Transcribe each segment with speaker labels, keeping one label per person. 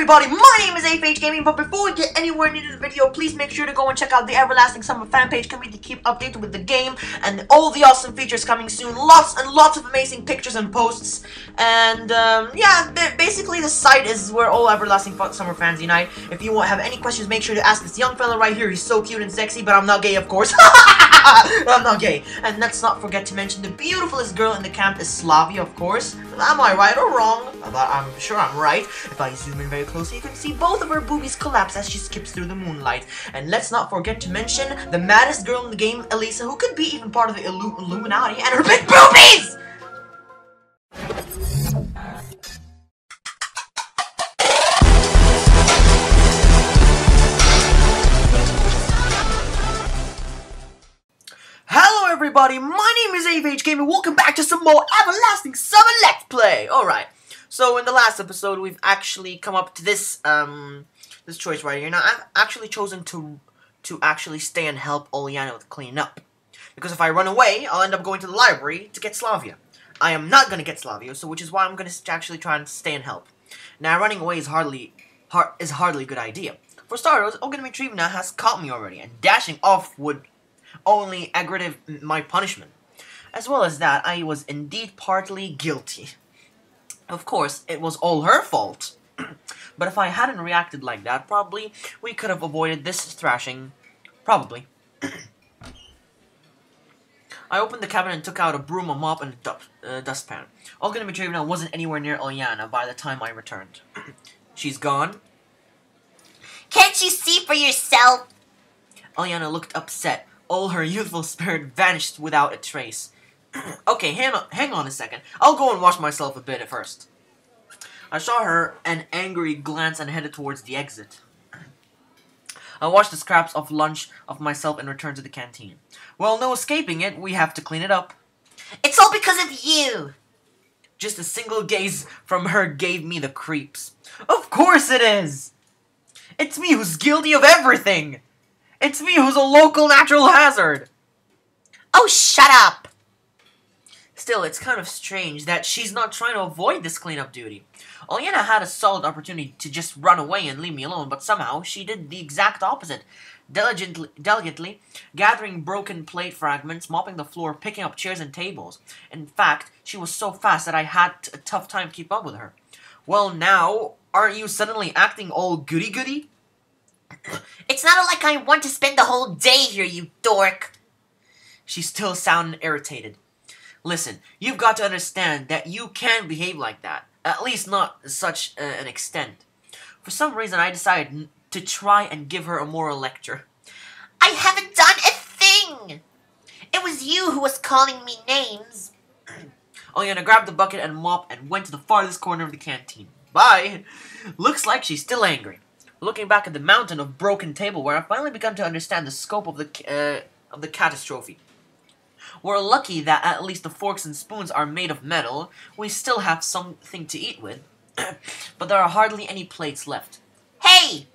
Speaker 1: everybody, my name is AFHGaming, but before we get anywhere near the video, please make sure to go and check out the Everlasting Summer fan page community to keep updated with the game and all the awesome features coming soon. Lots and lots of amazing pictures and posts, and yeah, basically the site is where all Everlasting Summer fans unite. If you have any questions, make sure to ask this young fella right here. He's so cute and sexy, but I'm not gay, of course. I'm not gay. And let's not forget to mention the beautifulest girl in the camp is Slavia, of course. Am I right or wrong? I'm sure I'm right. If I zoom in very closely, you can see both of her boobies collapse as she skips through the moonlight. And let's not forget to mention the maddest girl in the game, Elisa, who could be even part of the Illuminati, and her big boobies! Hello everybody, my name is AFHGaming, welcome back to some more Everlasting Summer Let's Play! Alright, so in the last episode, we've actually come up to this, this choice right here. Now, I've actually chosen to actually stay and help Olga with cleaning up. Because if I run away, I'll end up going to the library to get Slavia. I am not gonna get Slavia, so which is why I'm gonna actually try and stay and help. Now, running away is hardly a good idea. For starters, Olga Dmitrievna has caught me already, and dashing off would only aggravate my punishment. As well as that, I was indeed partly guilty. Of course, it was all her fault. But if I hadn't reacted like that, probably we could have avoided this thrashing. Probably. I opened the cabinet and took out a broom, a mop, and a dustpan. Olga Dmitrievna wasn't anywhere near Olyana by the time I returned. She's gone.
Speaker 2: Can't you see for yourself?
Speaker 1: Olyana looked upset. All her youthful spirit vanished without a trace. Okay, hang on a second. I'll go and wash myself a bit at first. I saw her an angry glance and headed towards the exit. I washed the scraps of lunch of myself and returned to the canteen. Well, no escaping it. We have to clean it up.
Speaker 2: It's all because of you.
Speaker 1: Just a single gaze from her gave me the creeps. Of course it is. It's me who's guilty of everything. It's me who's a local natural hazard!
Speaker 2: Oh, shut up!
Speaker 1: Still, it's kind of strange that she's not trying to avoid this cleanup duty. Olyana had a solid opportunity to just run away and leave me alone, but somehow she did the exact opposite. Delicately gathering broken plate fragments, mopping the floor, picking up chairs and tables. In fact, she was so fast that I had a tough time to keep up with her. Well, now, aren't you suddenly acting all goody-goody?
Speaker 2: It's not like I want to spend the whole day here, you dork.
Speaker 1: She still sounded irritated. Listen, you've got to understand that you can't behave like that. At least not such an extent. For some reason, I decided to try and give her a moral lecture.
Speaker 2: I haven't done a thing. It was you who was calling me names.
Speaker 1: Olyana grabbed the bucket and mop and went to the farthest corner of the canteen. Bye. Looks like she's still angry. Looking back at the mountain of broken tableware, I finally begun to understand the scope of the catastrophe. We're lucky that at least the forks and spoons are made of metal. We still have something to eat with, but there are hardly any plates left.
Speaker 2: Hey!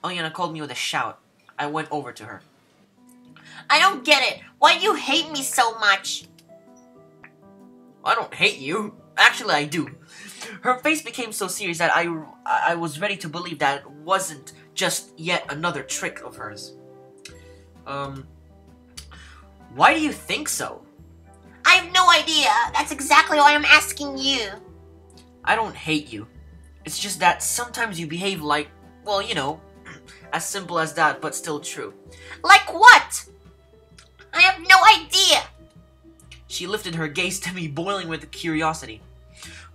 Speaker 1: Olyana called me with a shout. I went over to her.
Speaker 2: I don't get it. Why do you hate me so much?
Speaker 1: I don't hate you. Actually, I do. Her face became so serious that I was ready to believe that it wasn't just yet another trick of hers. Why do you think so?
Speaker 2: I have no idea. That's exactly why I'm asking you.
Speaker 1: I don't hate you. It's just that sometimes you behave like, well, you know, as simple as that, but still true.
Speaker 2: Like what? I have no idea.
Speaker 1: She lifted her gaze to me, boiling with curiosity.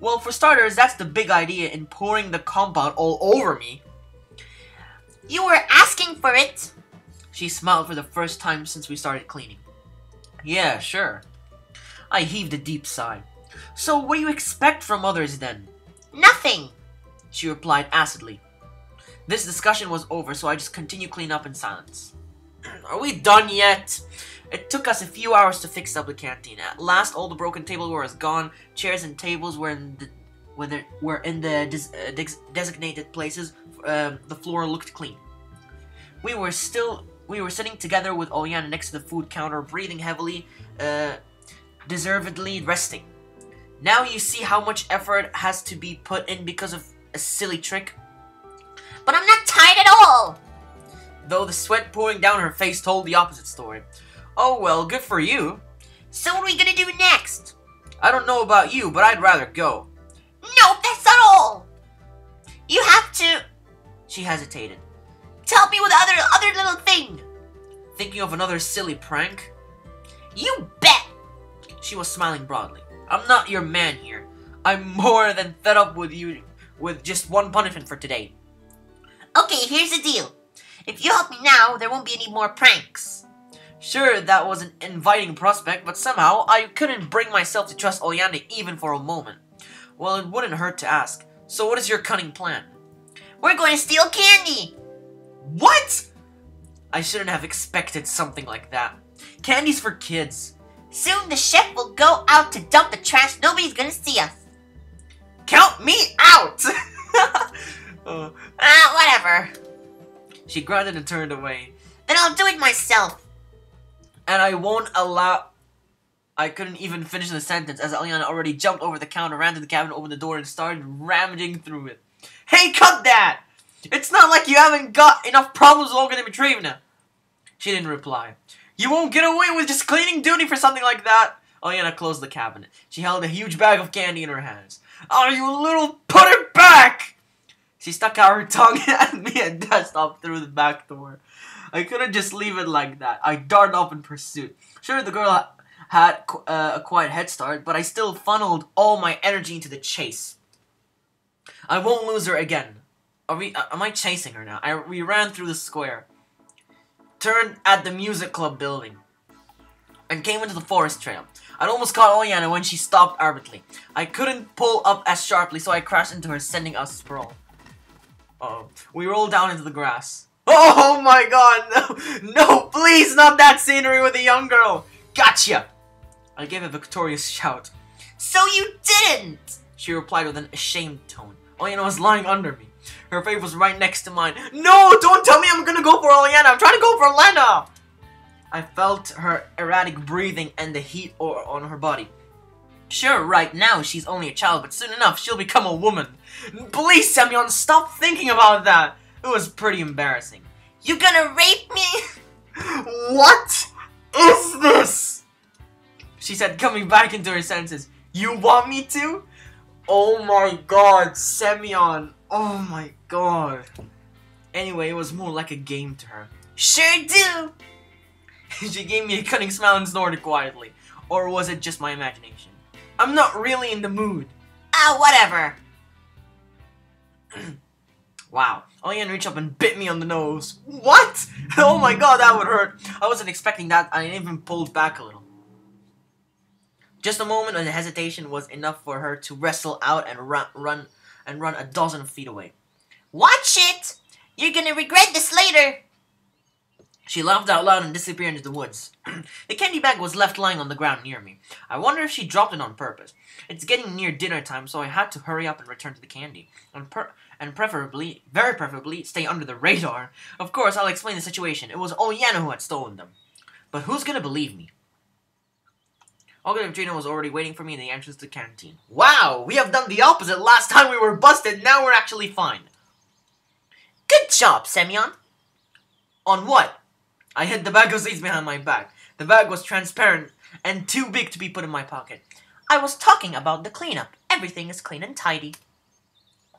Speaker 1: Well, for starters, that's the big idea in pouring the compound all over me.
Speaker 2: You were asking for it.
Speaker 1: She smiled for the first time since we started cleaning. Yeah, sure. I heaved a deep sigh. So what do you expect from others then?
Speaker 2: Nothing.
Speaker 1: She replied acidly. This discussion was over, so I just continued cleaning up in silence. Are we done yet? It took us a few hours to fix up the canteen. At last, all the broken tableware was gone. Chairs and tables were in the designated places. The floor looked clean. We were sitting together with Olyana next to the food counter, breathing heavily, deservedly resting. Now you see how much effort has to be put in because of a silly trick.
Speaker 2: But I'm not tired at all.
Speaker 1: Though the sweat pouring down her face told the opposite story. Oh well, good for you.
Speaker 2: So what are we gonna do next?
Speaker 1: I don't know about you, but I'd rather go.
Speaker 2: No, that's not all. You have to...
Speaker 1: She hesitated.
Speaker 2: Tell me with other little thing.
Speaker 1: Thinking of another silly prank?
Speaker 2: You bet.
Speaker 1: She was smiling broadly. I'm not your man here. I'm more than fed up with you with just one punishment for today.
Speaker 2: Okay, here's the deal. If you help me now, there won't be any more pranks.
Speaker 1: Sure, that was an inviting prospect, but somehow I couldn't bring myself to trust Olyana even for a moment. Well, it wouldn't hurt to ask. So what is your cunning plan?
Speaker 2: We're going to steal candy.
Speaker 1: What? I shouldn't have expected something like that. Candy's for kids.
Speaker 2: Soon the chef will go out to dump the trash. Nobody's gonna see us.
Speaker 1: Count me out!
Speaker 2: Whatever.
Speaker 1: She grunted and turned away.
Speaker 2: Then I'll do it myself.
Speaker 1: And I won't allow... I couldn't even finish the sentence as Olyana already jumped over the counter, ran to the cabin, opened the door, and started rummaging through it. Hey, cut that! It's not like you haven't got enough problems with Olga Dimitrievna. She didn't reply. You won't get away with just cleaning duty for something like that. Olyana closed the cabinet. She held a huge bag of candy in her hands. Oh, you little... Put it back! She stuck out her tongue at me and dashed off through the back door. I couldn't just leave it like that. I darted off in pursuit. Sure, the girl had a quiet head start, but I still funneled all my energy into the chase. I won't lose her again. Am I chasing her now? We ran through the square, turned at the music club building, and came into the forest trail. I'd almost caught Olyana when she stopped abruptly. I couldn't pull up as sharply, so I crashed into her, sending us sprawl. Uh-oh. We rolled down into the grass. Oh my god, no! No, please, not that scenery with a young girl! Gotcha! I gave a victorious shout.
Speaker 2: So you didn't!
Speaker 1: She replied with an ashamed tone. Olyana was lying under me. Her face was right next to mine. No, don't tell me I'm gonna go for Olyana. I'm trying to go for Leno. I felt her erratic breathing and the heat on her body. Sure, right now she's only a child, but soon enough she'll become a woman. Please, Semyon, stop thinking about that. It was pretty embarrassing.
Speaker 2: You gonna rape me?
Speaker 1: What is this? She said, coming back into her senses. You want me to? Oh my god, Semyon. Oh my god. Anyway, it was more like a game to her.
Speaker 2: Sure do.
Speaker 1: She gave me a cunning smile and snorted quietly. Or was it just my imagination? I'm not really in the mood.
Speaker 2: Whatever.
Speaker 1: Wow. Olyana reached up and bit me on the nose. What? Oh my god, that would hurt. I wasn't expecting that. I even pulled back a little. Just a moment of hesitation was enough for her to wrestle out and run a dozen feet away.
Speaker 2: Watch it! You're gonna regret this later.
Speaker 1: She laughed out loud and disappeared into the woods. The candy bag was left lying on the ground near me. I wonder if she dropped it on purpose. It's getting near dinner time, so I had to hurry up and return to the candy. And preferably, very preferably, stay under the radar. Of course, I'll explain the situation. It was Olyana who had stolen them. But who's gonna believe me? Olga Dimitrievna was already waiting for me in the entrance to the canteen. Wow, we have done the opposite. Last time we were busted, now we're actually fine.
Speaker 2: Good job, Semyon.
Speaker 1: On what? I hid the bag of seeds behind my back. The bag was transparent and too big to be put in my pocket.
Speaker 2: I was talking about the cleanup. Everything is clean and tidy.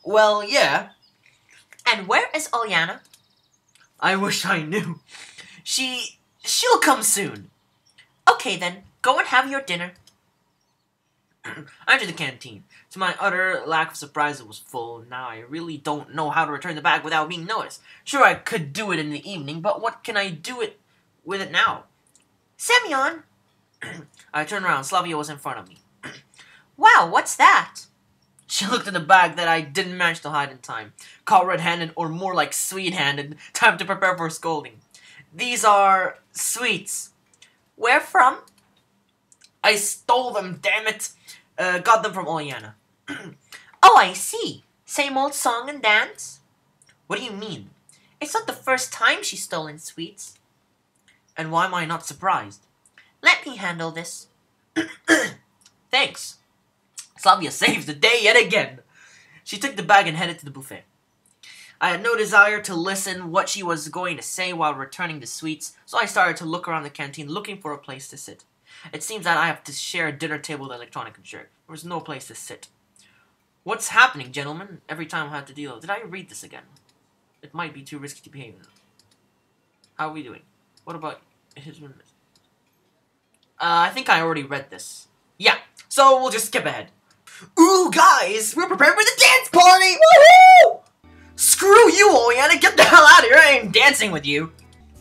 Speaker 1: Well, yeah.
Speaker 2: And where is Olyana?
Speaker 1: I wish I knew. She'll come soon.
Speaker 2: Okay then, go and have your dinner.
Speaker 1: I entered the canteen. To my utter lack of surprise, it was full. Now I really don't know how to return the bag without being noticed. Sure, I could do it in the evening, but what can I do with it now?
Speaker 2: Semyon!
Speaker 1: I turned around. Slavia was in front of me.
Speaker 2: Wow, what's that?
Speaker 1: She looked at the bag that I didn't manage to hide in time. Caught red-handed, or more like sweet-handed. Time to prepare for scolding. These are sweets.
Speaker 2: Where from?
Speaker 1: I stole them, damn it. Got them from Olyana.
Speaker 2: Oh, I see. Same old song and dance?
Speaker 1: What do you mean?
Speaker 2: It's not the first time she's stolen sweets.
Speaker 1: And why am I not surprised?
Speaker 2: Let me handle this.
Speaker 1: Thanks. Slavia saves the day yet again. She took the bag and headed to the buffet. I had no desire to listen what she was going to say while returning the sweets, so I started to look around the canteen looking for a place to sit. It seems that I have to share a dinner table with Electronic and Jerk. There was no place to sit. What's happening, gentlemen? Every time I had to deal. Did I read this again? It might be too risky to behave. How are we doing? What about his room? I think I already read this. Yeah, so we'll just skip ahead. Ooh, guys, we're prepared for the dance party! Woohoo! Screw you, Oleana, get the hell out of here, I ain't dancing with you!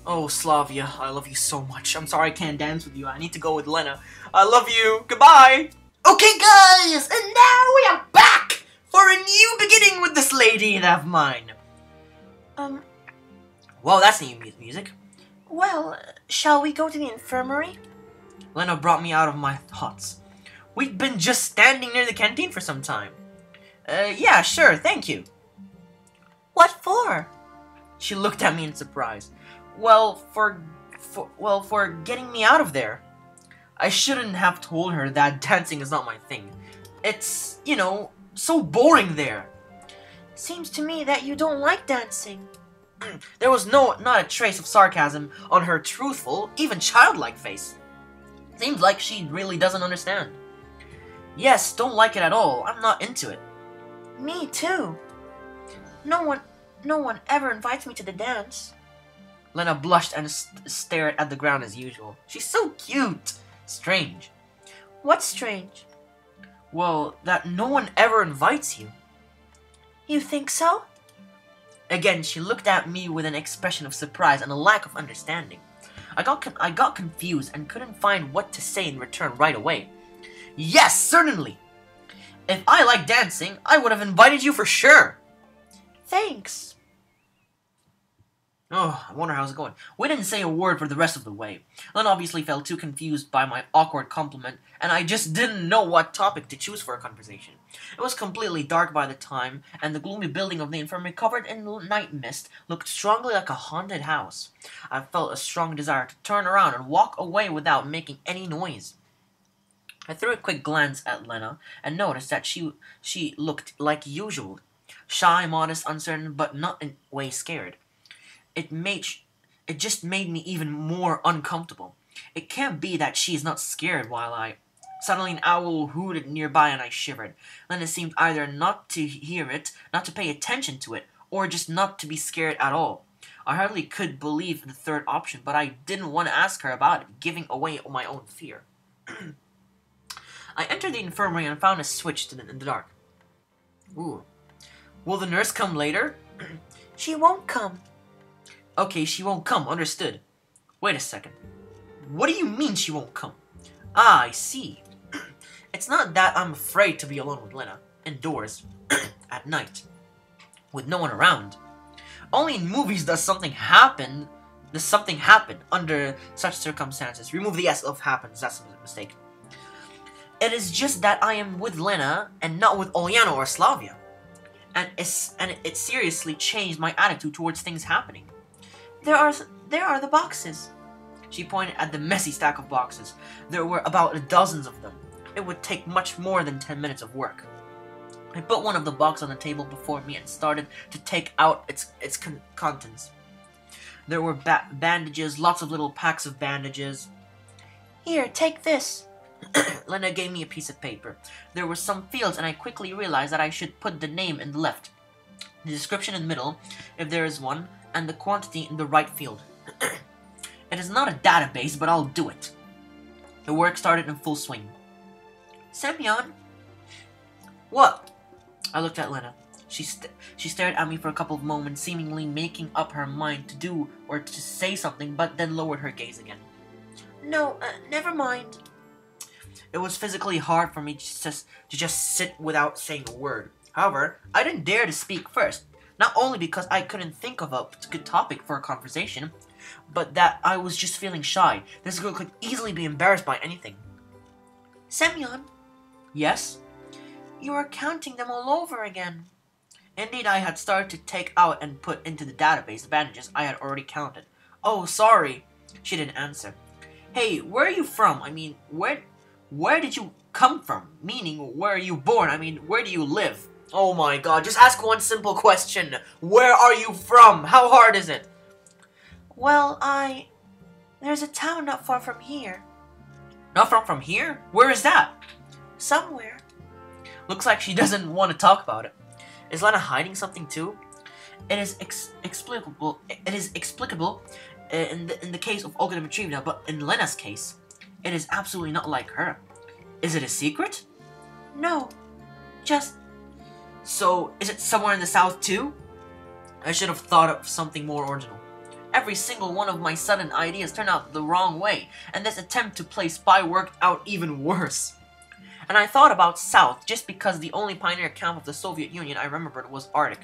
Speaker 1: Oh, Slavia, I love you so much. I'm sorry I can't dance with you, I need to go with Leno. I love you, goodbye! Okay, guys, and now we are back for a new beginning with this lady of mine. Well, that's new music.
Speaker 2: Well, shall we go to the infirmary?
Speaker 1: Leno brought me out of my thoughts. We'd been just standing near the canteen for some time. Yeah, sure, thank you.
Speaker 2: What for?
Speaker 1: She looked at me in surprise. Well, for getting me out of there. I shouldn't have told her that dancing is not my thing. It's, you know, so boring there.
Speaker 2: Seems to me that you don't like dancing.
Speaker 1: There was not a trace of sarcasm on her truthful, even childlike face. Seems like she really doesn't understand. Yes, don't like it at all. I'm not into it.
Speaker 2: Me too. No one ever invites me to the dance.
Speaker 1: Lena blushed and stared at the ground as usual. She's so cute. Strange.
Speaker 2: What's strange?
Speaker 1: Well, that no one ever invites you.
Speaker 2: You think so?
Speaker 1: Again, she looked at me with an expression of surprise and a lack of understanding. I got confused and couldn't find what to say in return right away. Yes, certainly! If I like dancing, I would have invited you for sure!
Speaker 2: Thanks.
Speaker 1: Oh, I wonder how's it going. We didn't say a word for the rest of the way. Len obviously felt too confused by my awkward compliment, and I just didn't know what topic to choose for a conversation. It was completely dark by the time, and the gloomy building of the infirmary covered in night mist looked strongly like a haunted house. I felt a strong desire to turn around and walk away without making any noise. I threw a quick glance at Lena and noticed that she looked like usual. Shy, modest, uncertain, but not in a way scared. It just made me even more uncomfortable. It can't be that she is not scared while Suddenly an owl hooted nearby and I shivered. Lena seemed either not to hear it, not to pay attention to it, or just not to be scared at all. I hardly could believe the third option, but I didn't want to ask her about it, giving away my own fear. I entered the infirmary and found a switch in the dark. Ooh. Will the nurse come later?
Speaker 2: She won't come.
Speaker 1: Okay, she won't come, understood. Wait a second. What do you mean she won't come? Ah, I see. It's not that I'm afraid to be alone with Lena, indoors, at night, with no one around. Only in movies does something happen under such circumstances. Remove the S of happens, that's a mistake. It is just that I am with Lena and not with Oleana or Slavia. And it seriously changed my attitude towards things happening.
Speaker 2: There are the boxes.
Speaker 1: She pointed at the messy stack of boxes. There were about dozens of them. It would take much more than 10 minutes of work. I put one of the boxes on the table before me and started to take out its contents. There were bandages, lots of little packs of bandages.
Speaker 2: Here, take this.
Speaker 1: Lena gave me a piece of paper. There were some fields and I quickly realized that I should put the name in the left, the description in the middle, if there is one, and the quantity in the right field. It is not a database, but I'll do it. The work started in full swing.
Speaker 2: Semyon?
Speaker 1: What? I looked at Lena. She stared at me for a couple of moments, seemingly making up her mind to do or to say something, but then lowered her gaze again.
Speaker 2: No, never mind.
Speaker 1: It was physically hard for me to just sit without saying a word. However, I didn't dare to speak first. Not only because I couldn't think of a good topic for a conversation, but that I was just feeling shy. This girl could easily be embarrassed by anything.
Speaker 2: Semyon?
Speaker 1: Yes?
Speaker 2: You are counting them all over again.
Speaker 1: Indeed, I had started to take out and put into the database the bandages I had already counted. Oh, sorry. She didn't answer. Hey, where are you from? I mean, where did you come from? Meaning, where are you born? I mean, where do you live? Oh my god, just ask one simple question. Where are you from? How hard is it?
Speaker 2: Well, there's a town not far from here.
Speaker 1: Not from here? Where is that?
Speaker 2: Somewhere.
Speaker 1: Looks like she doesn't want to talk about it. Is Lena hiding something too? It is explicable. It is explicable in the case of Olga Dmitrievna, but in Lena's case, it is absolutely not like her. Is it a secret?
Speaker 2: No. Just...
Speaker 1: So, is it somewhere in the south too? I should have thought of something more original. Every single one of my sudden ideas turned out the wrong way, and this attempt to play spy worked out even worse. And I thought about south just because the only pioneer camp of the Soviet Union I remembered was Arctic.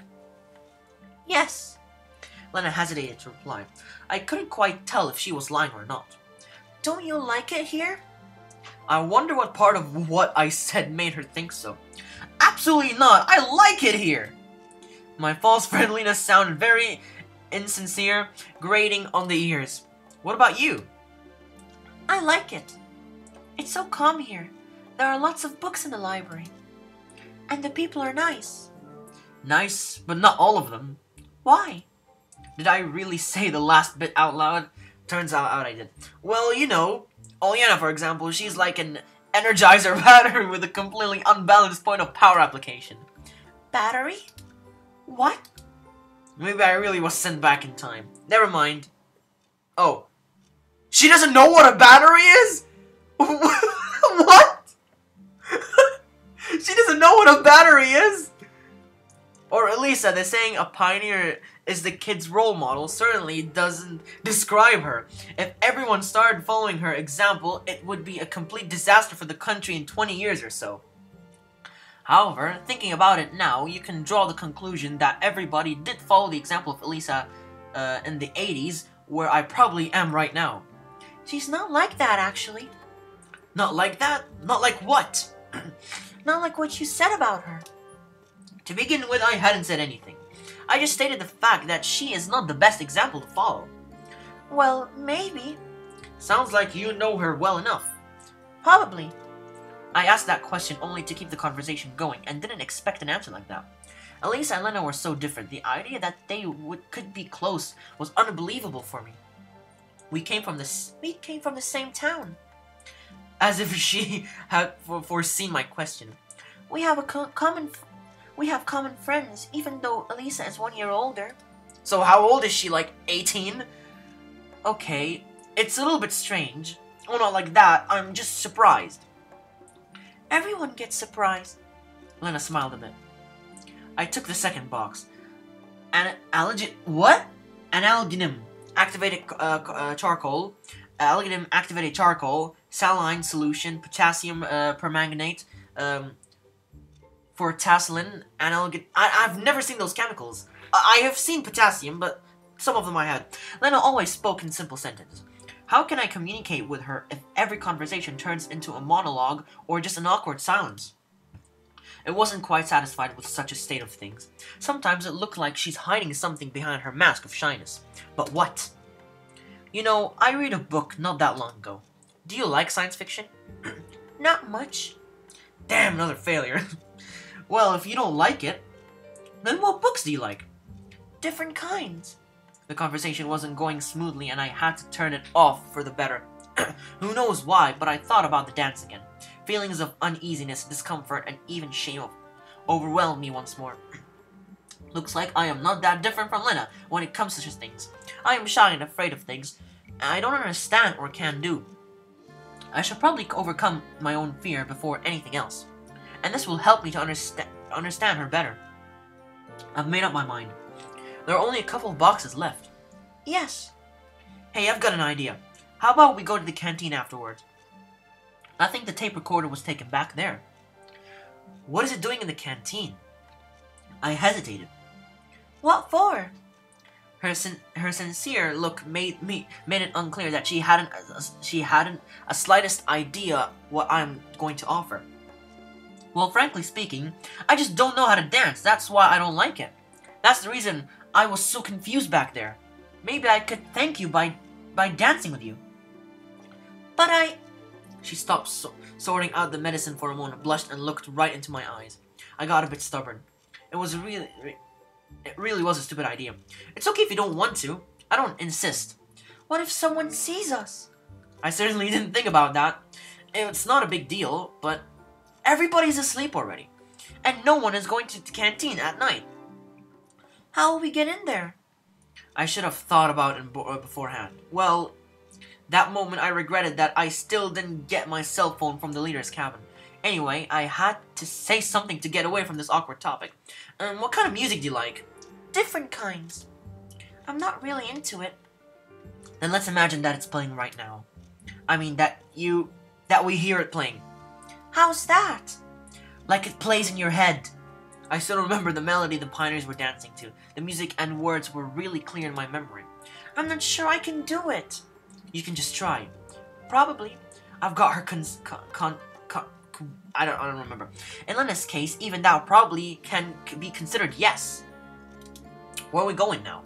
Speaker 2: Yes.
Speaker 1: Lena hesitated to reply. I couldn't quite tell if she was lying or not.
Speaker 2: Don't you like it here?
Speaker 1: I wonder what part of what I said made her think so. Absolutely not! I like it here! My false friendliness sounded very insincere, grating on the ears. What about you?
Speaker 2: I like it. It's so calm here. There are lots of books in the library. And the people are nice.
Speaker 1: Nice, but not all of them.
Speaker 2: Why?
Speaker 1: Did I really say the last bit out loud? Turns out I did. Well, you know, Olyana, for example, she's like an Energizer battery with a completely unbalanced point of power application.
Speaker 2: Battery? What?
Speaker 1: Maybe I really was sent back in time. Never mind. Oh. She doesn't know what a battery is? What? She doesn't know what a battery is? Or Elisa, they're saying a pioneer is the kid's role model, certainly doesn't describe her. If everyone started following her example, it would be a complete disaster for the country in 20 years or so. However, thinking about it now, you can draw the conclusion that everybody did follow the example of Elisa in the 80s, where I probably am right now.
Speaker 2: She's not like that, actually.
Speaker 1: Not like that? Not like what?
Speaker 2: Not like what you said about her.
Speaker 1: To begin with, I hadn't said anything. I just stated the fact that she is not the best example to follow.
Speaker 2: Well, maybe.
Speaker 1: Sounds like you know her well enough.
Speaker 2: Probably.
Speaker 1: I asked that question only to keep the conversation going and didn't expect an answer like that. Elisa and Leno were so different. The idea that they could be close was unbelievable for me. We came from the
Speaker 2: same town.
Speaker 1: As if she had foreseen my question.
Speaker 2: We have common friends, even though Elisa is 1 year older.
Speaker 1: So how old is she, like 18? Okay, it's a little bit strange. Oh, not like that, I'm just surprised.
Speaker 2: Everyone gets surprised.
Speaker 1: Lena smiled a bit. I took the second box. What? Analginum. Activated charcoal. Alginum activated charcoal. Saline solution. Potassium permanganate. For Tasselin, I've never seen those chemicals. I have seen potassium, but some of them I had. Lena always spoke in simple sentences. How can I communicate with her if every conversation turns into a monologue or just an awkward silence? I wasn't quite satisfied with such a state of things. Sometimes it looked like she's hiding something behind her mask of shyness. But what? You know, I read a book not that long ago. Do you like science fiction?
Speaker 2: Not much.
Speaker 1: Damn, another failure. Well, if you don't like it, then what books do you like?
Speaker 2: Different kinds.
Speaker 1: The conversation wasn't going smoothly and I had to turn it off for the better. Who knows why, but I thought about the dance again. Feelings of uneasiness, discomfort, and even shame overwhelmed me once more. Looks like I am not that different from Lena when it comes to such things. I am shy and afraid of things I don't understand or can do. I should probably overcome my own fear before anything else. And this will help me to understand her better. I've made up my mind. There are only a couple of boxes left.
Speaker 2: Yes.
Speaker 1: Hey, I've got an idea. How about we go to the canteen afterwards? I think the tape recorder was taken back there. What is it doing in the canteen? I hesitated.
Speaker 2: What for?
Speaker 1: Her sincere look made it unclear that she hadn't a slightest idea what I'm going to offer. Well, frankly speaking, I just don't know how to dance. That's why I don't like it. That's the reason I was so confused back there. Maybe I could thank you by dancing with you.
Speaker 2: But I...
Speaker 1: She stopped sorting out the medicine for a moment, blushed, and looked right into my eyes. I got a bit stubborn. It really was a stupid idea. It's okay if you don't want to. I don't insist.
Speaker 2: What if someone sees us?
Speaker 1: I certainly didn't think about that. It's not a big deal, but everybody's asleep already. And no one is going to the canteen at night.
Speaker 2: How will we get in there?
Speaker 1: I should have thought about it beforehand. Well, that moment I regretted that I still didn't get my cell phone from the leader's cabin. Anyway, I had to say something to get away from this awkward topic. What kind of music do you like?
Speaker 2: Different kinds. I'm not really into it.
Speaker 1: Then let's imagine that it's playing right now. I mean, that we hear it playing.
Speaker 2: How's that?
Speaker 1: Like it plays in your head. I still remember the melody the pioneers were dancing to. The music and words were really clear in my memory.
Speaker 2: I'm not sure I can do it.
Speaker 1: You can just try.
Speaker 2: Probably.
Speaker 1: I've got her I don't remember. In Lena's case, even that probably can be considered yes. Where are we going now?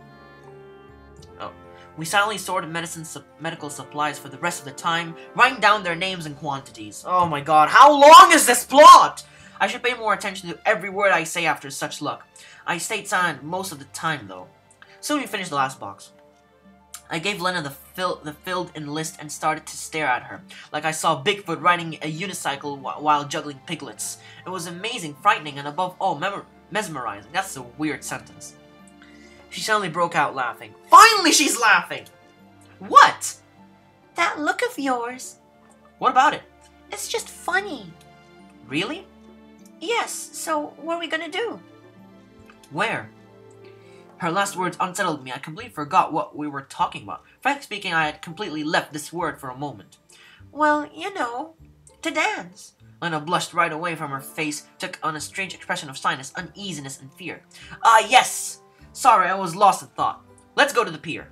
Speaker 1: Oh. We silently sorted medical supplies for the rest of the time, writing down their names and quantities. Oh my god, how long is this plot? I should pay more attention to every word I say after such luck. I stayed silent most of the time, though. Soon we finished the last box. I gave Lena the filled-in list and started to stare at her, like I saw Bigfoot riding a unicycle while juggling piglets. It was amazing, frightening, and above all, mesmerizing. That's a weird sentence. She suddenly broke out laughing. Finally, she's laughing! What?
Speaker 2: That look of yours.
Speaker 1: What about it?
Speaker 2: It's just funny.
Speaker 1: Really?
Speaker 2: Yes, so what are we gonna do?
Speaker 1: Where? Her last words unsettled me. I completely forgot what we were talking about. Frankly speaking, I had completely left this word for a moment.
Speaker 2: Well, you know, to dance.
Speaker 1: Lena blushed right away from her face, took on a strange expression of shyness, uneasiness, and fear. Ah, yes! Sorry, I was lost in thought. Let's go to the pier.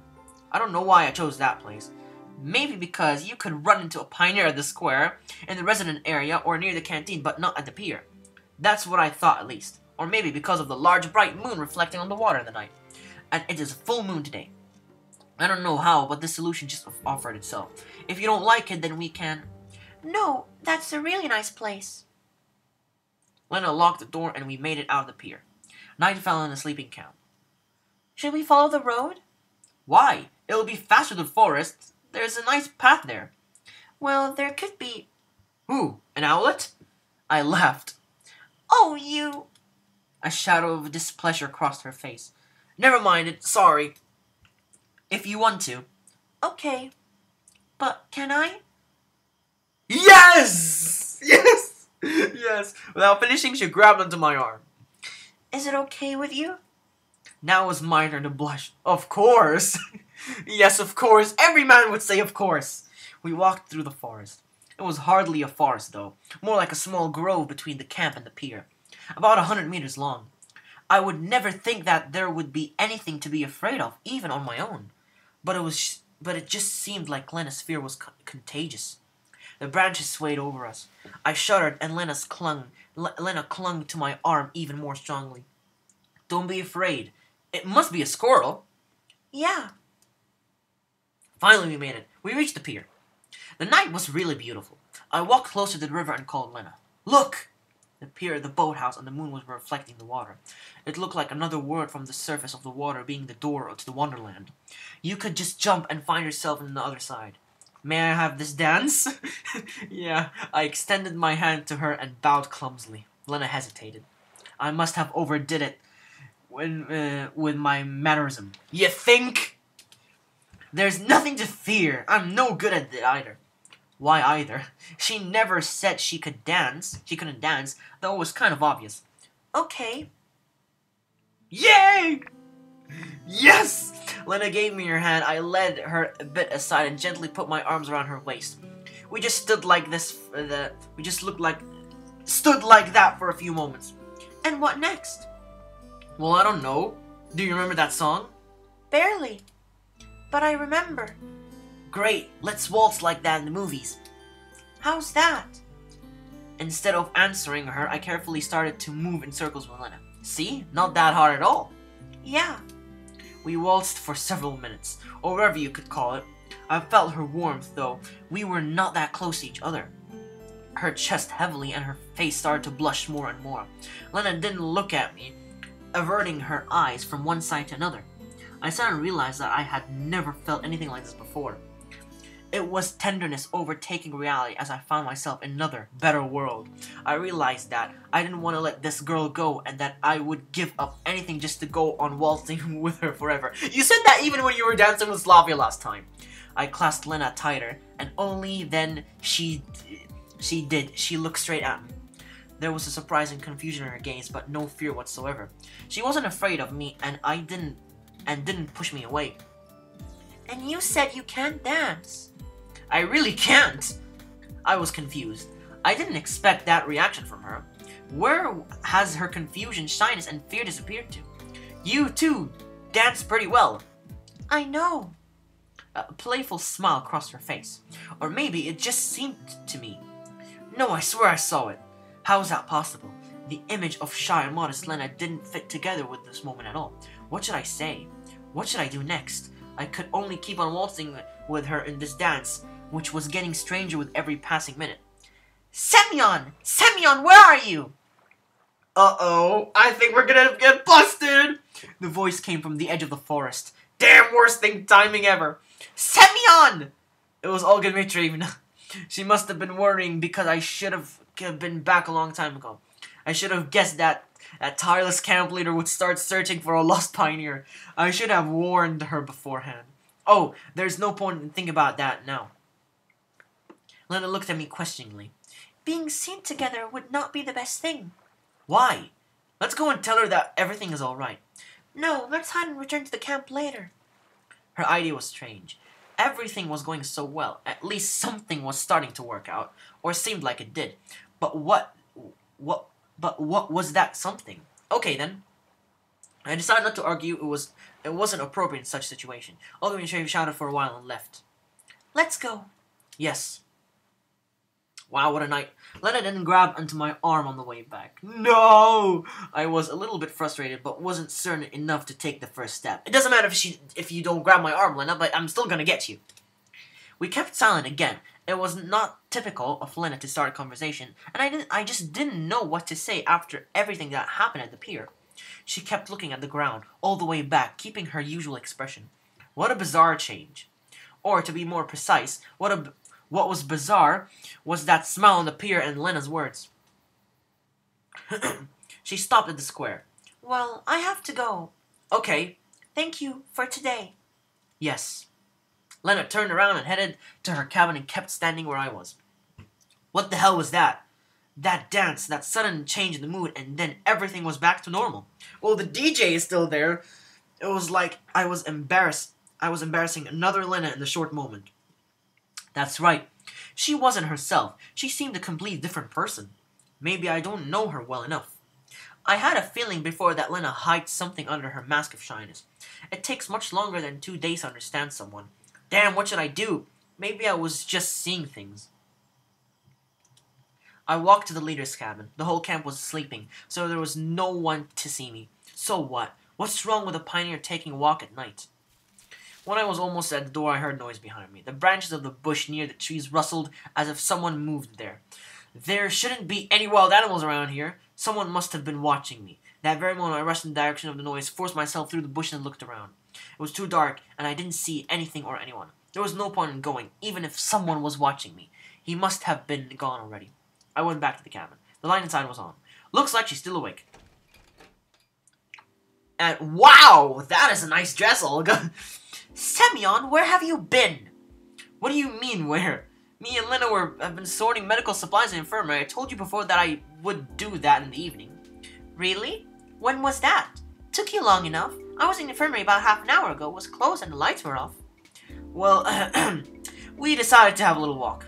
Speaker 1: I don't know why I chose that place. Maybe because you could run into a pioneer at the square, in the resident area, or near the canteen, but not at the pier. That's what I thought, at least. Or maybe because of the large, bright moon reflecting on the water in the night. And it is a full moon today. I don't know how, but this solution just offered itself. If you don't like it, then we can...
Speaker 2: No, that's a really nice place.
Speaker 1: Lena locked the door and we made it out of the pier. Night fell in a sleeping camp.
Speaker 2: Should we follow the road?
Speaker 1: Why? It'll be faster through the forest. There's a nice path there.
Speaker 2: Well, there could be...
Speaker 1: Who? An owlet? I laughed.
Speaker 2: Oh, you...
Speaker 1: A shadow of displeasure crossed her face. Never mind it, sorry. If you want to.
Speaker 2: Okay. But can I?
Speaker 1: Yes! Yes! Yes! Without finishing, she grabbed onto my arm.
Speaker 2: Is it okay with you?
Speaker 1: Now it was my turn to blush. Of course! Yes, of course. Every man would say of course. We walked through the forest. It was hardly a forest, though. More like a small grove between the camp and the pier. About 100 meters long. I would never think that there would be anything to be afraid of, even on my own. But it just seemed like Lena's fear was contagious. The branches swayed over us. I shuddered, and Lena clung to my arm even more strongly. Don't be afraid. It must be a squirrel.
Speaker 2: Yeah.
Speaker 1: Finally we made it. We reached the pier. The night was really beautiful. I walked closer to the river and called Lena. Look! The pier, the boathouse, and the moon was reflecting the water. It looked like another world from the surface of the water being the door to the wonderland. You could just jump and find yourself on the other side. May I have this dance? Yeah, I extended my hand to her and bowed clumsily. Lena hesitated. I must have overdid it with my mannerism. You think? There's nothing to fear. I'm no good at it either. Why either? She never said she could dance. She couldn't dance, though it was kind of obvious.
Speaker 2: Okay.
Speaker 1: Yay! Yes! Lena gave me her hand. I led her a bit aside and gently put my arms around her waist. We just stood like this. We just stood like that for a few moments.
Speaker 2: And what next?
Speaker 1: Well, I don't know. Do you remember that song?
Speaker 2: Barely. But I remember.
Speaker 1: Great, let's waltz like that in the movies.
Speaker 2: How's that?
Speaker 1: Instead of answering her, I carefully started to move in circles with Lena. See? Not that hard at all.
Speaker 2: Yeah.
Speaker 1: We waltzed for several minutes, or whatever you could call it. I felt her warmth, though we were not that close to each other. Her chest heavily and her face started to blush more and more. Lena didn't look at me. averting her eyes from one side to another. I suddenly realized that I had never felt anything like this before. It was tenderness overtaking reality as I found myself in another, better world. I realized that I didn't want to let this girl go and that I would give up anything just to go on waltzing with her forever. You said that even when you were dancing with Slavia last time. I clasped Lena tighter, and only then she did. She looked straight at me. There was a surprising confusion in her gaze, but no fear whatsoever. She wasn't afraid of me, and didn't push me away.
Speaker 2: And you said you can't dance.
Speaker 1: I really can't! I was confused. I didn't expect that reaction from her. Where has her confusion, shyness, and fear disappeared to? You, too, dance pretty well.
Speaker 2: I know.
Speaker 1: A playful smile crossed her face. Or maybe it just seemed to me. No, I swear I saw it. How is that possible? The image of shy and modest Lena didn't fit together with this moment at all. What should I say? What should I do next? I could only keep on waltzing with her in this dance, which was getting stranger with every passing minute.
Speaker 2: Semyon! Semyon, where are you?
Speaker 1: Uh-oh, I think we're gonna get busted! The voice came from the edge of the forest. Damn, worst thing timing ever.
Speaker 2: Semyon!
Speaker 1: It was Olga Dmitrievna. She must have been worrying because I should have been back a long time ago. I should have guessed that tireless camp leader would start searching for a lost pioneer. I should have warned her beforehand. Oh, there's no point in thinking about that now. Lena looked at me questioningly.
Speaker 2: Being seen together would not be the best thing.
Speaker 1: Why? Let's go and tell her that everything is alright.
Speaker 2: No, let's hide and return to the camp later.
Speaker 1: Her idea was strange. Everything was going so well. At least something was starting to work out, or seemed like it did. But what was that something? Okay then. I decided not to argue. It wasn't appropriate in such a situation. Olga shouted for a while and left.
Speaker 2: Let's go.
Speaker 1: Yes. Wow, what a night. Lena didn't grab onto my arm on the way back. No! I was a little bit frustrated, but wasn't certain enough to take the first step. It doesn't matter if you don't grab my arm, Lena, but I'm still gonna get you. We kept silent again. It was not typical of Lena to start a conversation, and I just didn't know what to say after everything that happened at the pier. She kept looking at the ground, all the way back, keeping her usual expression. What a bizarre change. Or, to be more precise, what was bizarre was that smile on the pier and Lena's words. She stopped at the square.
Speaker 2: Well, I have to go.
Speaker 1: Okay.
Speaker 2: Thank you for today.
Speaker 1: Yes. Lena turned around and headed to her cabin and kept standing where I was. What the hell was that? That dance, that sudden change in the mood, and then everything was back to normal. Well, the DJ is still there. It was like I was embarrassing another Lena in the short moment. That's right. She wasn't herself. She seemed a completely different person. Maybe I don't know her well enough. I had a feeling before that Lena hides something under her mask of shyness. It takes much longer than 2 days to understand someone. Damn, what should I do? Maybe I was just seeing things. I walked to the leader's cabin. The whole camp was sleeping, so there was no one to see me. So what? What's wrong with a pioneer taking a walk at night? When I was almost at the door, I heard noise behind me. The branches of the bush near the trees rustled as if someone moved there. There shouldn't be any wild animals around here. Someone must have been watching me. That very moment, I rushed in the direction of the noise, forced myself through the bush, and looked around. It was too dark, and I didn't see anything or anyone. There was no point in going, even if someone was watching me. He must have been gone already. I went back to the cabin. The light inside was on. Looks like she's still awake. And wow, that is a nice dress, Olga.
Speaker 2: Semyon, where have you been?
Speaker 1: What do you mean, where? Me and Leno have been sorting medical supplies in the infirmary. I told you before that I would do that in the evening.
Speaker 2: Really? When was that? Took you long enough. I was in the infirmary about half an hour ago. It was closed and the lights were off.
Speaker 1: Well, we decided to have a little walk.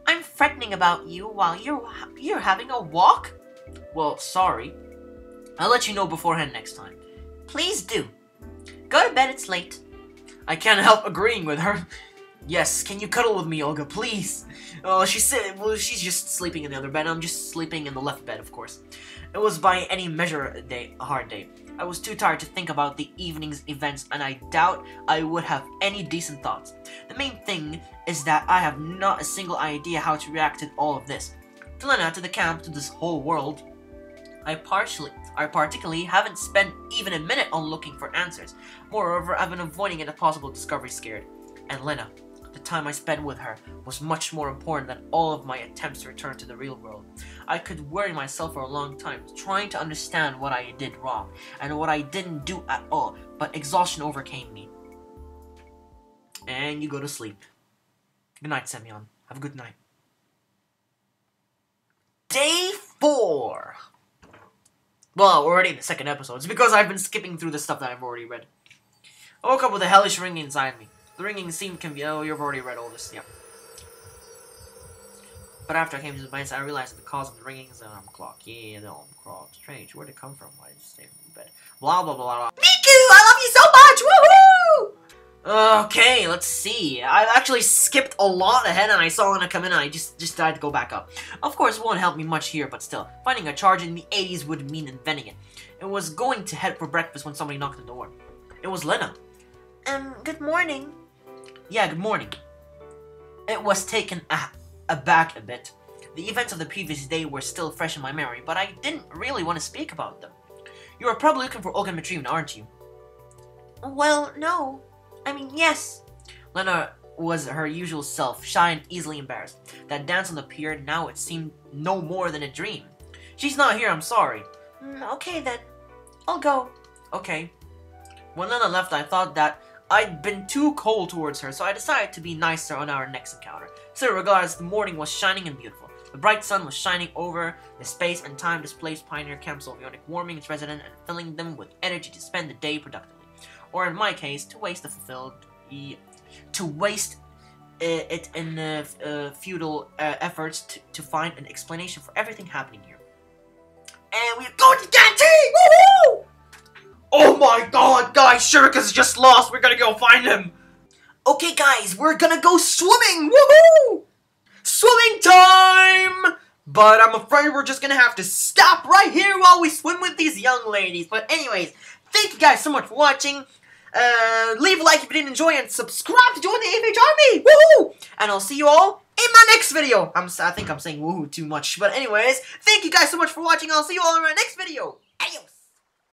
Speaker 2: I'm fretting about you while you're having a walk?
Speaker 1: Well, sorry. I'll let you know beforehand next time.
Speaker 2: Please do. Go to bed, it's late.
Speaker 1: I can't help agreeing with her. Yes, can you cuddle with me, Olga, please? Oh, she's just sleeping in the other bed. I'm just sleeping in the left bed, of course. It was by any measure a hard day. I was too tired to think about the evening's events, and I doubt I would have any decent thoughts. The main thing is that I have not a single idea how to react to all of this. To Lena, to the camp, to this whole world. I partially I particularly haven't spent even a minute on looking for answers. Moreover, I've been avoiding a possible discovery scared. And Lena, the time I spent with her was much more important than all of my attempts to return to the real world. I could worry myself for a long time, trying to understand what I did wrong, and what I didn't do at all, but exhaustion overcame me. And you go to sleep. Good night, Semyon. Have a good night. Day 4! Well, we're already in the second episode. It's because I've been skipping through the stuff that I've already read. I woke up with a hellish ringing inside me. The ringing seemed convenient. Oh, you've already read all this. Yep. But after I came to the mindset, I realized that the cause of the ringing is the alarm clock. Yeah, the alarm clock. Strange. Where'd it come from? Why did it stay in bed? Blah, blah, blah, blah. Miku! I love you so much! Woohoo! Okay, let's see. I actually skipped a lot ahead and I saw Lena come in and I just decided to go back up. Of course, it won't help me much here, but still. Finding a charge in the 80s would mean inventing it. I was going to head for breakfast when somebody knocked on the door. It was Lena.
Speaker 2: Good morning.
Speaker 1: Yeah, good morning. It was taken aback a bit. The events of the previous day were still fresh in my memory, but I didn't really want to speak about them. You are probably looking for Olga Matrievna, aren't you?
Speaker 2: Well, no. I mean, yes.
Speaker 1: Lena was her usual self, shy and easily embarrassed. That dance on the pier, now it seemed no more than a dream. She's not here, I'm sorry.
Speaker 2: Okay then. I'll go.
Speaker 1: Okay. When Lena left, I thought that I'd been too cold towards her, so I decided to be nicer on our next encounter. So regardless, the morning was shining and beautiful. The bright sun was shining over the space and time displaced Pioneer Camp Sovionic, warming its residents and filling them with energy to spend the day productively. Or in my case, to waste it in futile efforts to find an explanation for everything happening here. And we're going to the canteen! Woohoo! Oh my god, guys, Shurika's just lost. We're gonna go find him. Okay, guys, we're gonna go swimming. Woohoo! Swimming time! But I'm afraid we're just gonna have to stop right here while we swim with these young ladies. But anyways, thank you guys so much for watching. Leave a like if you didn't enjoy and subscribe to join the AFH Army! Woohoo! And I'll see you all in my next video. I think I'm saying woohoo too much. But anyways, thank you guys so much for watching. I'll see you all in my next video.